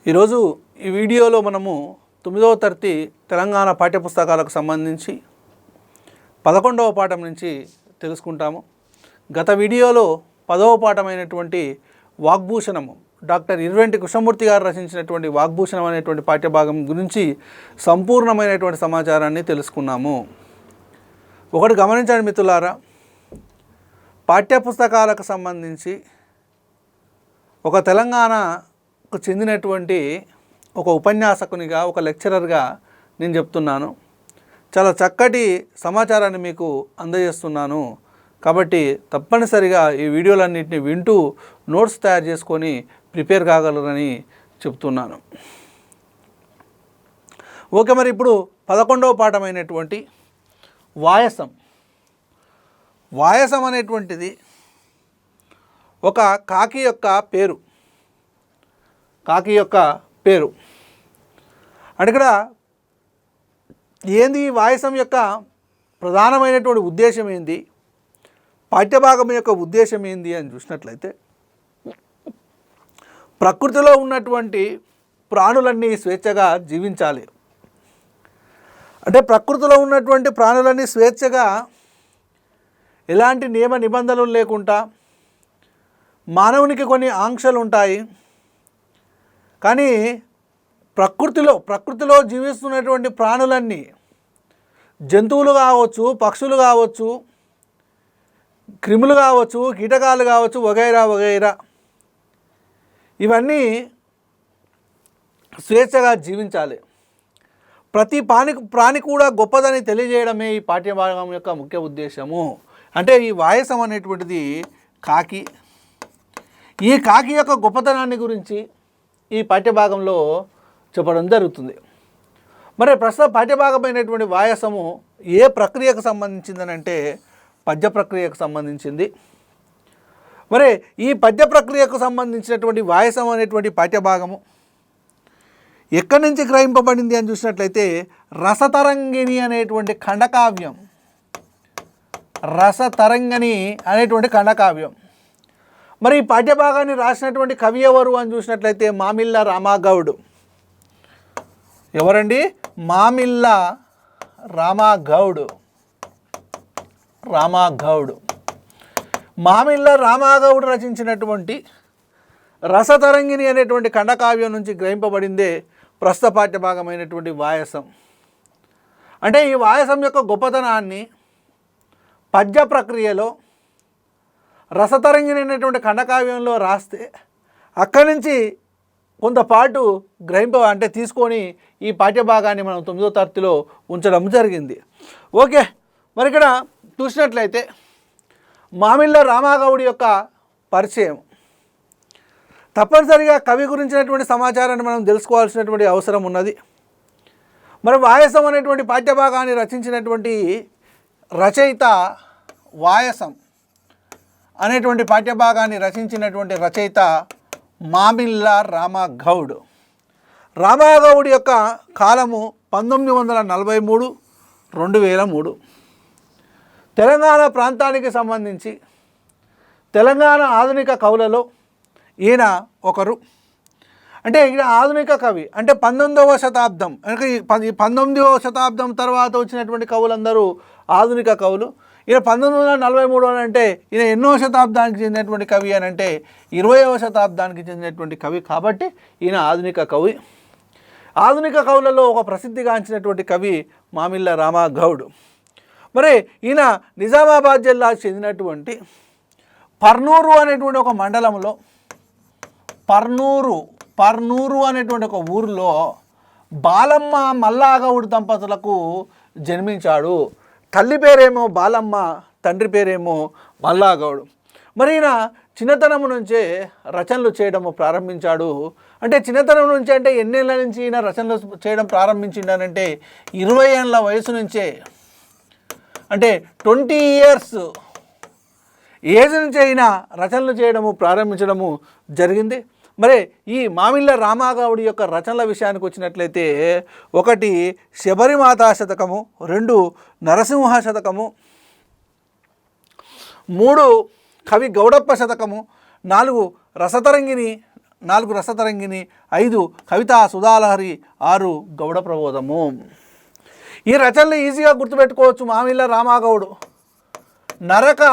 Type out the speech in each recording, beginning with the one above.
ఈరోజు ఈ వీడియోలో మనము 9వ తరగతి తెలంగాణ పాఠ్యపుస్తకాలకు సంబంధించి 11వ పాఠం నుంచి తెలుసుకుంటాము. గత వీడియోలో 10వ పాఠమైనటువంటి వాగ్భూషణము డాక్టర్ ఇర్వెంటి కృష్ణమూర్తి గారు రచించినటువంటి వాగ్భూషణం అనేటువంటి పాఠ్యభాగం గురించి సంపూర్ణమైనటువంటి సమాచారాన్ని తెలుసుకున్నాము. ఒకటి గమనించండి మిత్రులారా, పాఠ్యపుస్తకాలకు సంబంధించి ఒక తెలంగాణకు చెందినటువంటి ఒక ఉపన్యాసకునిగా, ఒక లెక్చరర్గా నేను చెప్తున్నాను. చాలా చక్కటి సమాచారాన్ని మీకు అందజేస్తున్నాను. కాబట్టి తప్పనిసరిగా ఈ వీడియోలన్నింటినీ వింటూ నోట్స్ తయారు చేసుకొని ప్రిపేర్ కాగలరని చెప్తున్నాను. ఓకే, మరి ఇప్పుడు 11వ పాఠమైనటువంటి వాయసం. వాయసం అనేటువంటిది ఒక కాకి యొక్క పేరు. కాకి యొక్క పేరు అంటే ఇక్కడ ఏంది, వాయసం యొక్క ప్రధానమైనటువంటి ఉద్దేశం ఏంది, పాఠ్యభాగం యొక్క ఉద్దేశం ఏంది అని చూసినట్లయితే, ప్రకృతిలో ఉన్నటువంటి ప్రాణులన్నీ స్వేచ్ఛగా జీవించాలి. అంటే ప్రకృతిలో ఉన్నటువంటి ప్రాణులన్నీ స్వేచ్ఛగా ఎలాంటి నియమ నిబంధనలు లేకుండా, మానవునికి కొన్ని ఆంక్షలు ఉంటాయి, కానీ ప్రకృతిలో జీవిస్తున్నటువంటి ప్రాణులన్నీ, జంతువులు కావచ్చు, పక్షులు కావచ్చు, క్రిములు కావచ్చు, కీటకాలు కావచ్చు, వగైరా వగైరా, ఇవన్నీ స్వేచ్ఛగా జీవించాలి. ప్రతి ప్రాణి కూడా గొప్పదని తెలియజేయడమే ఈ పాఠ్యభాగం యొక్క ముఖ్య ఉద్దేశము. అంటే ఈ వాయసం అనేటువంటిది కాకి. ఈ కాకి యొక్క గొప్పతనాన్ని గురించి ఈ పాఠ్యభాగంలో చెప్పడం జరుగుతుంది. మరి ప్రస్తుత పాఠ్యభాగమైనటువంటి వాయసము ఏ ప్రక్రియకు సంబంధించిందని అంటే పద్య ప్రక్రియకు సంబంధించింది. మరి ఈ పద్య ప్రక్రియకు సంబంధించినటువంటి వాయసం అనేటువంటి పాఠ్యభాగము ఎక్కడి నుంచి గ్రహింపబడింది అని చూసినట్లయితే రసతరంగిణి అనేటువంటి ఖండకావ్యం. రసతరంగిణి అనేటువంటి ఖండకావ్యం. మరి ఈ పాఠ్యభాగాన్ని రాసినటువంటి కవి ఎవరు అని చూసినట్లయితే మామిళ్ళ రామగౌడ్. ఎవరండి? మామిళ్ళ రామగౌడ్. మామిళ్ళ రామగౌడ్ రచించినటువంటి రసతరంగిణి అనేటువంటి ఖండకావ్యం నుంచి గ్రహింపబడిందే ప్రస్తుత పాఠ్యభాగమైనటువంటి వాయసం. అంటే ఈ వాయసం యొక్క గొప్పతనాన్ని పద్య ప్రక్రియలో రసతరంగిణి అనేటువంటి ఖండకావ్యంలో రాస్తే అక్కడి నుంచి కొంతపాటు తీసుకొని ఈ పాఠ్యభాగాన్ని మనం 9వ తరగతిలో ఉంచడం జరిగింది. ఓకే, మరి ఇక్కడ చూసినట్లయితే మామిళ్ళ రామగౌడ్ యొక్క పరిచయం. తప్పనిసరిగా కవి గురించినటువంటి సమాచారాన్ని మనం తెలుసుకోవాల్సినటువంటి అవసరం ఉన్నది. మరి వాయసం అనేటువంటి పాఠ్యభాగాన్ని రచించినటువంటి రచయిత, వాయసం అనేటువంటి పాఠ్యభాగాన్ని రచించినటువంటి రచయిత మామిళ్ళ రామగౌడ్. రామగౌడ్ యొక్క కాలము 1943-2003. తెలంగాణ ప్రాంతానికి సంబంధించి తెలంగాణ ఆధునిక కవులలో ఈయన ఒకరు. అంటే ఈయన ఆధునిక కవి. అంటే 19వ శతాబ్దం, అంటే 19వ శతాబ్దం తర్వాత వచ్చినటువంటి కవులందరూ ఆధునిక కవులు. ఈయన 1943 అంటే ఈయన ఎన్నో శతాబ్దానికి చెందినటువంటి కవి అని అంటే 20వ శతాబ్దానికి చెందినటువంటి కవి. కాబట్టి ఈయన ఆధునిక కవి. ఆధునిక కవులలో ఒక ప్రసిద్ధిగాంచినటువంటి కవి మామిళ్ళ రామగౌడ్. మరి ఈయన నిజామాబాద్ జిల్లాకు చెందినటువంటి పర్నూరు అనేటువంటి ఒక మండలంలో, పర్నూరు అనేటువంటి ఒక ఊరిలో బాలమ్మ మల్లాగౌడ్ దంపతులకు జన్మించాడు. తల్లి పేరేమో బాలమ్మ, తండ్రి పేరేమో మల్లాగౌడ్. మరి ఈయన చిన్నతనం నుంచే రచనలు చేయడము ప్రారంభించాడు. అంటే చిన్నతనం నుంచి అంటే ఎన్నేళ్ళ నుంచి ఈయన రచనలు చేయడం ప్రారంభించిండనంటే 20 ఏళ్ళ వయసు నుంచే, అంటే 20 years ఏజ్ నుంచి ఈయన రచనలు చేయడము ప్రారంభించడము జరిగింది. మరి ఈ మామిళ్ళ రామగౌడ్ యొక్క రచనల విషయానికి వచ్చినట్లయితే, 1 శబరిమాతా శతకము, 2 నరసింహ శతకము, 3 కవి గౌడప్ప శతకము, 4 రసతరంగిణి 4 రసతరంగిణి, 5 కవితా సుధాలహరి, 6 గౌడ ప్రబోధము. ఈ రచనలు ఈజీగా గుర్తుపెట్టుకోవచ్చు. మామిళ్ళ రామగౌడ్ నరక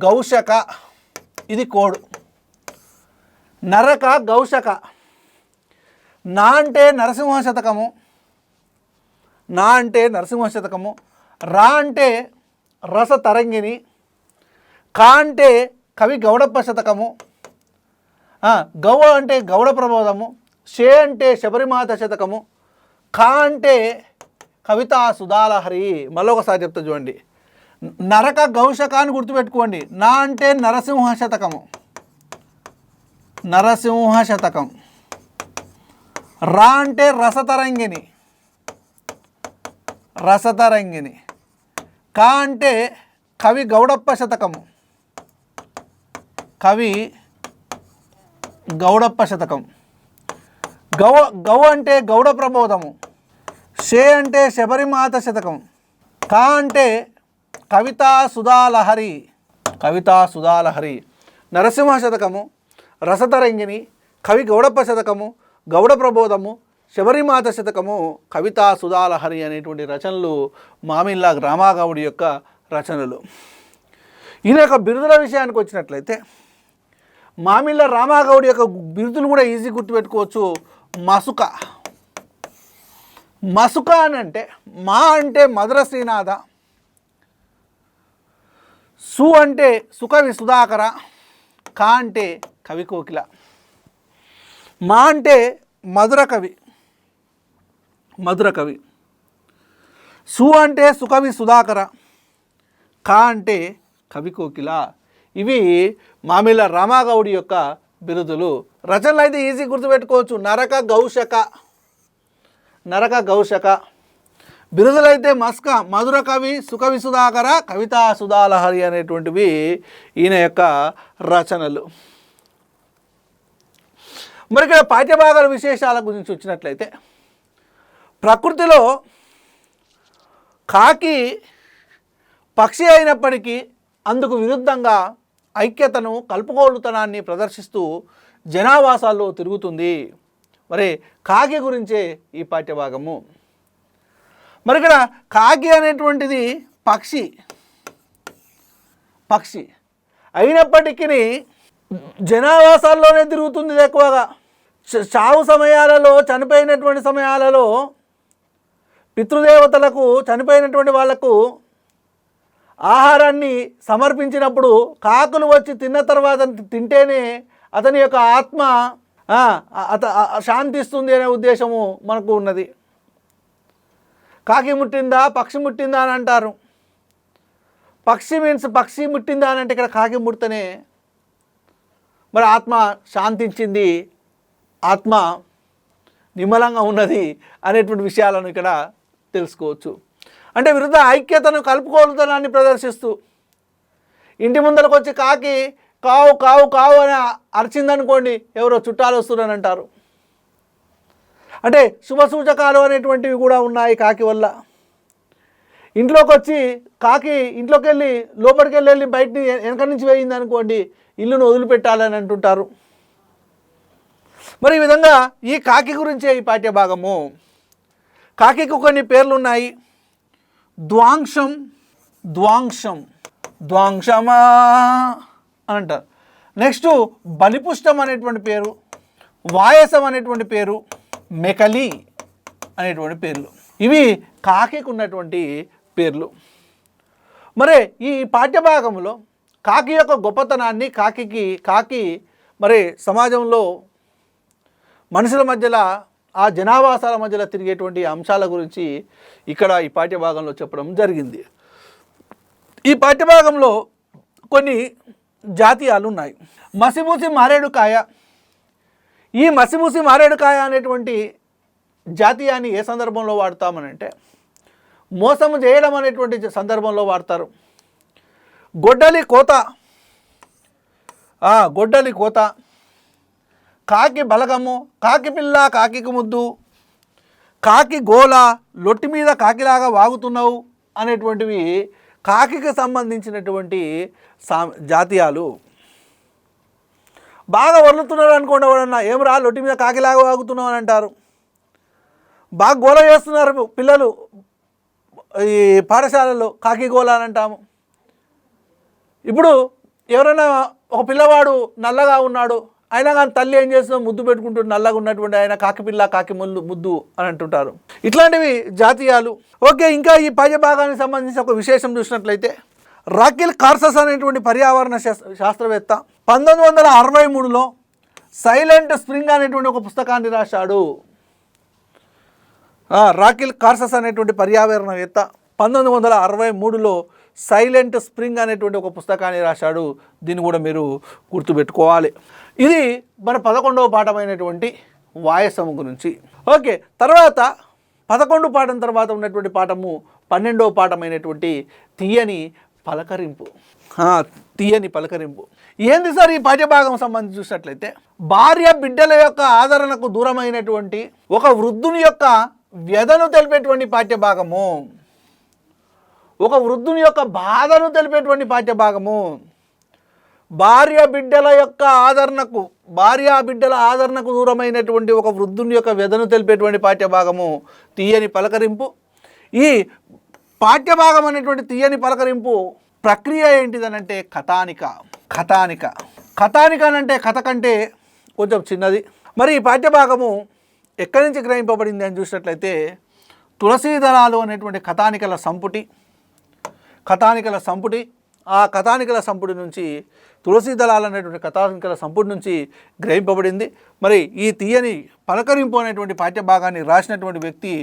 గౌశక, ఇది కోడ్. నరక గౌశక. నా అంటే నరసింహ శతకము, నా అంటే నరసింహ శతకము. రా అంటే రస తరంగిణి. కా అంటే కవి గౌడప్ప శతకము. గౌ అంటే గౌడ ప్రబోధము. షే అంటే శబరిమాత శతకము. ఖా అంటే కవితా సుధాలహరి. మళ్ళొకసారి చెప్తా చూడండి. నరక గౌశక అని గుర్తుపెట్టుకోండి. నా అంటే నరసింహ శతకము, నరసింహ శతకం. రా అంటే రసతరంగిణి, రసతరంగిణి. కా అంటే కవి గౌడప్ప శతకము, కవి గౌడప్ప శతకం. గౌ అంటే గౌడ ప్రబోధము. షే అంటే శబరిమాత శతకం. కా అంటే కవితా సుధాలహరి, కవితా సుధాలహరి. నరసింహ శతకము, రసతరంగిణి, కవి గౌడప్ప శతకము, గౌడ ప్రబోధము, శబరిమాత శతకము, కవితా సుధాలహరి అనేటువంటి రచనలు మామిళ్ళ రామగౌడ్ యొక్క రచనలు. ఈయన యొక్క బిరుదుల విషయానికి వచ్చినట్లయితే మామిళ్ళ రామగౌడ్ యొక్క బిరుదులు కూడా ఈజీ గుర్తుపెట్టుకోవచ్చు. మసుక. మసుక అని అంటే మా అంటే మధుర శ్రీనాథ, సు అంటే సుకవి సుధాకర, కా అంటే కవి కోకిల. మా అంటే మధుర కవి, మధుర కవి. సు అంటే సుకవి సుధాకర, కా అంటే కవి కోకిల. ఇవి మామిళ్ళ రామగౌడ్ యొక్క బిరుదులు. రచనలు అయితే ఈజీ గుర్తుపెట్టుకోవచ్చు. నరక గౌశక, నరక గౌశక. బిరుదులైతే మస్క, మధుర కవి, సుకవి సుధాకర, కవితా సుధాలహరి అనేటువంటివి ఈయన యొక్క రచనలు. మరి ఇక్కడ పాఠ్యభాగాల విశేషాల గురించి వచ్చినట్లయితే ప్రకృతిలో కాకి పక్షి అయినప్పటికీ అందుకు విరుద్ధంగా ఐక్యతను, కలుపుకోలుతనాన్ని ప్రదర్శిస్తూ జనావాసాల్లో తిరుగుతుంది. మరి కాకి గురించే ఈ పాఠ్యభాగము. మరి ఇక్కడ కాకి అనేటువంటిది పక్షి, పక్షి అయినప్పటికీ జనావాసాల్లోనే తిరుగుతుంది ఎక్కువగా. చావు సమయాలలో, చనిపోయినటువంటి సమయాలలో పితృదేవతలకు, చనిపోయినటువంటి వాళ్లకు ఆహారాన్ని సమర్పించినప్పుడు కాకులు వచ్చి తిన్న తర్వాత తింటేనే అతని యొక్క ఆత్మ శాంతిస్తుంది అనే ఉద్దేశము మనకు ఉన్నది. కాకి ముట్టిందా, పక్షి ముట్టిందా అని అంటారు. పక్షి మీన్స్ పక్షి ముట్టిందా అని అంటే ఇక్కడ కాకి ముడితేనే మరి ఆత్మ శాంతించింది, ఆత్మ నిమ్మలంగా ఉన్నది అనేటువంటి విషయాలను ఇక్కడ తెలుసుకోవచ్చు. అంటే విరుద్ధ ఐక్యతను, కలుపుకోలుతనాన్ని ప్రదర్శిస్తూ ఇంటి ముందరకు వచ్చి కాకి కావు కావు కావు అని అరిచిందనుకోండి, ఎవరో చుట్టాలు వస్తున్నారని అంటారు. అంటే శుభసూచకాలు అనేటువంటివి కూడా ఉన్నాయి కాకి వల్ల. ఇంట్లోకి వచ్చి కాకి ఇంట్లోకి వెళ్ళి లోపలికి వెళ్ళి బయటని వెనక నుంచి వేయింది అనుకోండి, ఇల్లును వదిలిపెట్టాలని అంటుంటారు. మరి ఈ విధంగా ఈ కాకి గురించే ఈ పాఠ్యభాగము. కాకికి కొన్ని పేర్లు ఉన్నాయి. ద్వాంశం, ద్వాంశం, ద్వాంశమా అని అంటారు. నెక్స్ట్ బలిపుష్టం అనేటువంటి పేరు, వాయసం అనేటువంటి పేరు, మెకలి అనేటువంటి పేర్లు. ఇవి కాకికి ఉన్నటువంటి పేర్లు. మరి ఈ పాఠ్యభాగంలో కాకి యొక్క గొప్పతనాన్ని, కాకి మరి సమాజంలో మనుషుల మధ్యలో, ఆ జనావాసాల మధ్యలో తిరిగేటువంటి అంశాల గురించి ఇక్కడ ఈ పాఠ్యభాగంలో చెప్పడం జరిగింది. ఈ పాఠ్యభాగంలో కొన్ని జాతీయాలు ఉన్నాయి. మసిమూసి మారేడుకాయ. ఈ మసిమూసి మారేడుకాయ అనేటువంటి జాతీయాన్ని ఏ సందర్భంలో వాడతామనంటే మోసం చేయడం అనేటువంటి సందర్భంలో వాడతారు. గొడ్డలి కోత, గొడ్డలి కోత, కాకి బలగము, కాకి పిల్ల కాకికి ముద్దు, కాకి గోల, లొట్టి మీద కాకిలాగా వాగుతున్నావు అనేటువంటివి కాకికి సంబంధించినటువంటి జాతీయాలు. బాగా వర్లుతున్నాడు అనుకోండి, ఎవడన్నా ఏం రా లొట్టి మీద కాకిలాగా వాగుతున్నావు అని అంటారు. బాగా గోల చేస్తున్నారు పిల్లలు ఈ పాఠశాలలో, కాకి గోల అని అంటాము. ఇప్పుడు ఎవరైనా ఒక పిల్లవాడు నల్లగా ఉన్నాడు, అయినా కానీ తల్లి ఏం చేస్తుందో ముద్దు పెట్టుకుంటూ నల్లగా ఉన్నటువంటి ఆయన కాకి పిల్ల కాకి ముద్దు అని అంటుంటారు. ఇట్లాంటివి జాతీయాలు. ఓకే, ఇంకా ఈ పద్య భాగానికి సంబంధించి ఒక విశేషం చూసినట్లయితే రాకిల్ కార్సస్ అనేటువంటి పర్యావరణ శాస్త్రవేత్త 1963లో సైలెంట్ స్ప్రింగ్ అనేటువంటి ఒక పుస్తకాన్ని రాశాడు. రాకిల్ కార్సస్ అనేటువంటి పర్యావరణవేత్త 1963లో సైలెంట్ స్ప్రింగ్ అనేటువంటి ఒక పుస్తకాన్ని రాశాడు. దీన్ని కూడా మీరు గుర్తుపెట్టుకోవాలి. ఇది మన 11వ పాఠమైనటువంటి వాయసము గురించి. ఓకే, తర్వాత 11 పాఠం తర్వాత ఉన్నటువంటి పాఠము 12వ పాఠమైనటువంటి తీయని పలకరింపు. తీయని పలకరింపు ఏంది సార్? ఈ పాఠ్యభాగం సంబంధించి చూసినట్లయితే భార్య బిడ్డల యొక్క ఆదరణకు దూరమైనటువంటి ఒక వృద్ధుని యొక్క వ్యధను తెలిపేటువంటి పాఠ్యభాగము, ఒక వృద్ధుని యొక్క బాధను తెలిపేటువంటి పాఠ్యభాగము. భార్య బిడ్డల ఆదరణకు దూరమైనటువంటి ఒక వృద్ధుని యొక్క వ్యధను తెలిపేటువంటి పాఠ్యభాగము తీయని పలకరింపు. ఈ పాఠ్యభాగం అనేటువంటి తీయని పలకరింపు ప్రక్రియ ఏంటిదనంటే కథానిక అంటే కథ కంటే కొంచెం చిన్నది. మరి ఈ పాఠ్యభాగము ఎక్కడి నుంచి గ్రహింపబడింది అని చూసినట్లయితే తులసీదళాలు అనేటువంటి కథానికల సంపుటి, ఆ కథానికల సంపుటి నుంచి తులసీదళాలు అనేటువంటి కథానికల సంపుటి నుంచి గ్రహింపబడింది. మరి ఈ తీయని పలకరింపు అనేటువంటి పాఠ్యభాగాన్ని రాసినటువంటి వ్యక్తి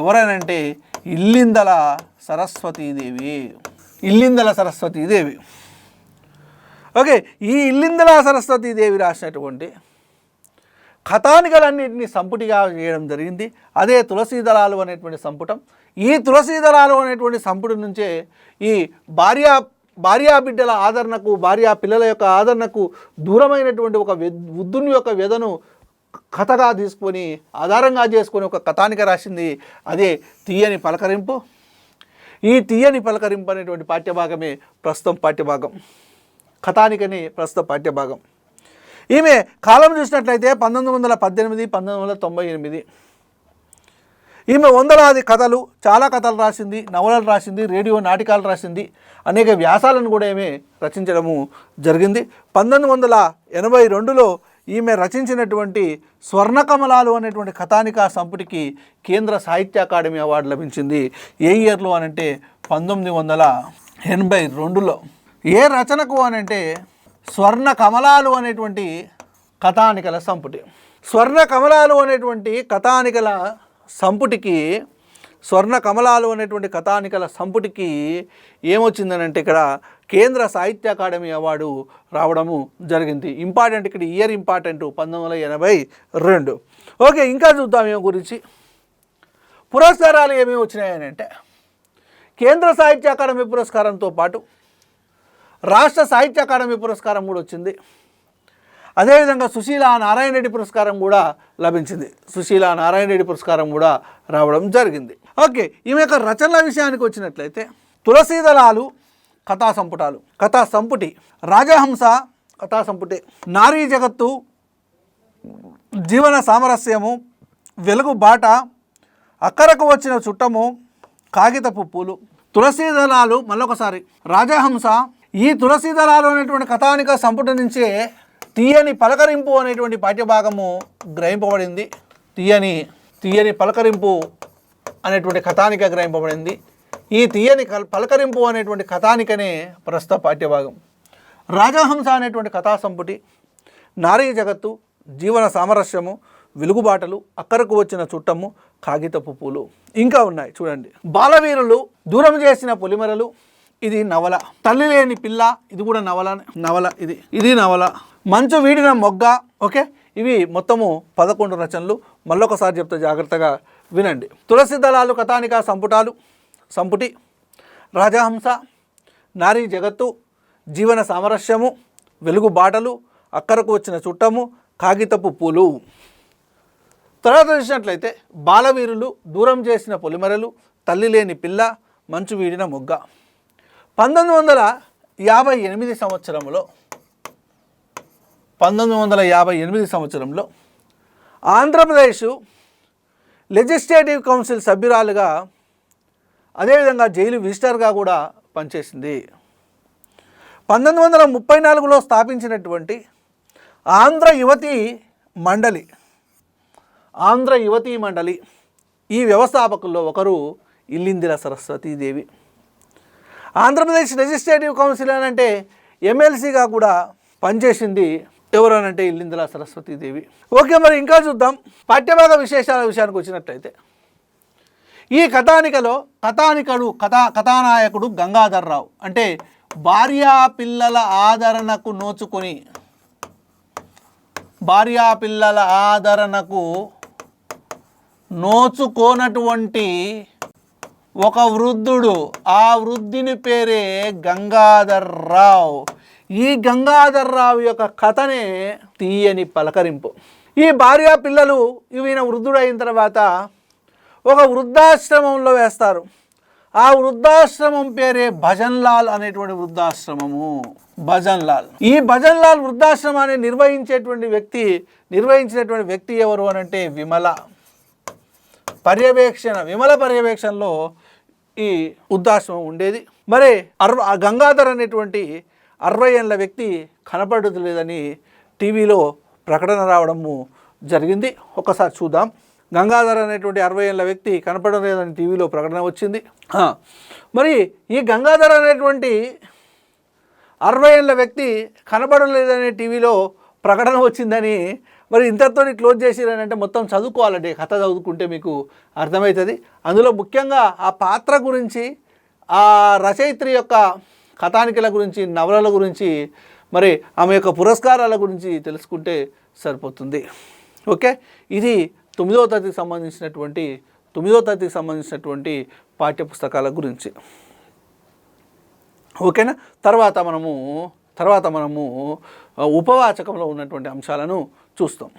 ఎవరైనంటే ఇల్లిందల సరస్వతీదేవి. ఓకే, ఈ ఇల్లిందల సరస్వతీదేవి రాసినటువంటి కథానికలన్నింటినీ సంపుటిగా చేయడం జరిగింది. అదే తులసీదళాలు అనేటువంటి సంపుటం. ఈ తులసీదళాలు అనేటువంటి సంపుటి నుంచే ఈ భార్యా బిడ్డల ఆదరణకు, భార్యా పిల్లల యొక్క ఆదరణకు దూరమైనటువంటి ఒక వృద్ధుని యొక్క వ్యధను కథగా తీసుకొని ఆధారంగా చేసుకొని ఒక కథానిక రాసింది. అదే తీయని పలకరింపు. ఈ తీయని పలకరింపు అనేటువంటి పాఠ్యభాగమే ప్రస్తుతం పాఠ్యభాగం. కథానికని ప్రస్తుత పాఠ్యభాగం. ఈమె కాలం చూసినట్లయితే 1918-1998. ఈమె వందలాది కథలు, చాలా కథలు రాసింది, నవలలు రాసింది, రేడియో నాటకాలు రాసింది, అనేక వ్యాసాలను కూడా ఈమె రచించడము జరిగింది. 1982లో ఈమె రచించినటువంటి స్వర్ణకమలాలు అనేటువంటి కథానికా సంపుటికి కేంద్ర సాహిత్య అకాడమీ అవార్డు లభించింది. ఏ ఇయర్లో అనంటే 1982లో. ఏ రచనకు అనంటే స్వర్ణకమలాలు అనేటువంటి కథానికల సంపుటి. స్వర్ణకమలాలు అనేటువంటి కథానికల సంపుటికి ఏమొచ్చిందనంటే ఇక్కడ కేంద్ర సాహిత్య అకాడమీ అవార్డు రావడము జరిగింది. ఇంపార్టెంట్, ఇక్కడ ఇయర్ ఇంపార్టెంట్ 1982. ఓకే, ఇంకా చూద్దాం ఏం గురించి. పురస్కారాలు ఏమేమి వచ్చినాయని అంటే కేంద్ర సాహిత్య అకాడమీ పురస్కారంతో పాటు రాష్ట్ర సాహిత్య అకాడమీ పురస్కారం కూడా వచ్చింది. అదేవిధంగా సుశీలా నారాయణ రెడ్డి పురస్కారం కూడా లభించింది. సుశీలా నారాయణ రెడ్డి పురస్కారం కూడా రావడం జరిగింది. ఓకే, ఈమె యొక్క రచనల విషయానికి వచ్చినట్లయితే తులసీదళాలు కథా సంపుటి, రాజహంస కథా సంపుటి, నారీ జగత్తు, జీవన సామరస్యము, వెలుగు బాట, అక్కరకు వచ్చిన చుట్టము, కాగితపు పూలు. తులసీదళాలు మళ్ళొకసారి, రాజహంస. ఈ తులసీదళాలు అనేటువంటి కథానిక సంపుటి నుంచే తీయని పలకరింపు అనేటువంటి పాఠ్యభాగము గ్రహింపబడింది. తీయని పలకరింపు అనేటువంటి కథానిక గ్రహింపబడింది. ఈ తీయని పలకరింపు అనేటువంటి కథానికనే ప్రస్తుత పాఠ్యభాగం. రాజహంస అనేటువంటి కథా సంపుటి, నారీ జగత్తు, జీవన సామరస్యము, వెలుగుబాటలు, అక్కరకు వచ్చిన చుట్టము, కాగితపు పూలు. ఇంకా ఉన్నాయి చూడండి. బాలవీరులు, దూరం చేసిన పొలిమరలు, ఇది నవల. తల్లి లేని పిల్ల, ఇది కూడా నవల. ఇది నవల. మంచు వీడిన మొగ్గ. ఓకే, ఇవి మొత్తము 11 రచనలు. మళ్ళొకసారి చెప్తే జాగ్రత్తగా వినండి. తులసీదళాలు కథానిక సంపుటి, రాజహంస, నారీ జగత్తు, జీవన సామరస్యము, వెలుగు బాటలు, అక్కరకు వచ్చిన చుట్టము, కాగితపు పూలు. తర్వాత చూసినట్లయితే బాలవీరులు, దూరం చేసిన పొలిమరలు, తల్లి లేని పిల్ల, మంచు వీడిన మొగ్గ. 1958 సంవత్సరంలో 1958 సంవత్సరంలో ఆంధ్రప్రదేశ్ లెజిస్లేటివ్ కౌన్సిల్ సభ్యురాలుగా అదేవిధంగా జైలు విజిటర్గా కూడా పనిచేసింది. 1934లో స్థాపించినటువంటి ఆంధ్ర యువతీ మండలి ఈ వ్యవస్థాపకుల్లో ఒకరు ఇల్లిందిర సరస్వతీదేవి. ఆంధ్రప్రదేశ్ లెజిస్లేటివ్ కౌన్సిల్ అంటే ఎమ్మెల్సీగా కూడా పనిచేసింది ఎవరనంటే ఇల్లిందిర సరస్వతీదేవి. ఓకే, మరి ఇంకా చూద్దాం. పాఠ్యభాగ విశేషాల విషయానికి వచ్చినట్లయితే ఈ కథానాయకుడు గంగాధర్రావు అంటే భార్యాపిల్లల ఆదరణకు నోచుకోనటువంటి ఒక వృద్ధుడు. ఆ వృద్ధుని పేరే గంగాధర్రావు. ఈ గంగాధర్రావు యొక్క కథనే తీయని పలకరింపు. ఈ భార్య పిల్లలు ఈయన వృద్ధుడు అయిన తర్వాత ఒక వృద్ధాశ్రమంలో వేస్తారు. ఆ వృద్ధాశ్రమం పేరే భజన్లాల్ అనేటువంటి వృద్ధాశ్రమము. ఈ భజన్లాల్ వృద్ధాశ్రమాన్ని నిర్వహించినటువంటి వ్యక్తి ఎవరు అనంటే విమల పర్యవేక్షణలో ఈ వృద్ధాశ్రమం ఉండేది. మరి గంగాధర్ అనేటువంటి 60 ఏళ్ళ వ్యక్తి కనపడలేదని టీవీలో ప్రకటన రావడము జరిగింది. ఒకసారి చూద్దాం. గంగాధర్ అనేటువంటి 60 ఏళ్ళ వ్యక్తి కనపడలేదని టీవీలో ప్రకటన వచ్చింది. మరి ఈ గంగాధర్ అనేటువంటి 60 ఏళ్ళ వ్యక్తి కనపడలేదని టీవీలో ప్రకటన వచ్చిందని మరి ఇంతటితో క్లోజ్ చేసిరని అంటే మొత్తం చదువుకోవాలంటే కథ చదువుకుంటే మీకు అర్థమవుతుంది. అందులో ముఖ్యంగా ఆ పాత్ర గురించి, ఆ రచయిత్రి యొక్క కథానికల గురించి, నవలల గురించి, మరి ఆమె యొక్క పురస్కారాల గురించి తెలుసుకుంటే సరిపోతుంది. ఓకే, ఇది 9వ తరగతికి సంబంధించినటువంటి పాఠ్యపుస్తకాల గురించి. ఓకేనా. తర్వాత మనము ఉపవాచకంలో ఉన్నటువంటి అంశాలను చూస్తాం.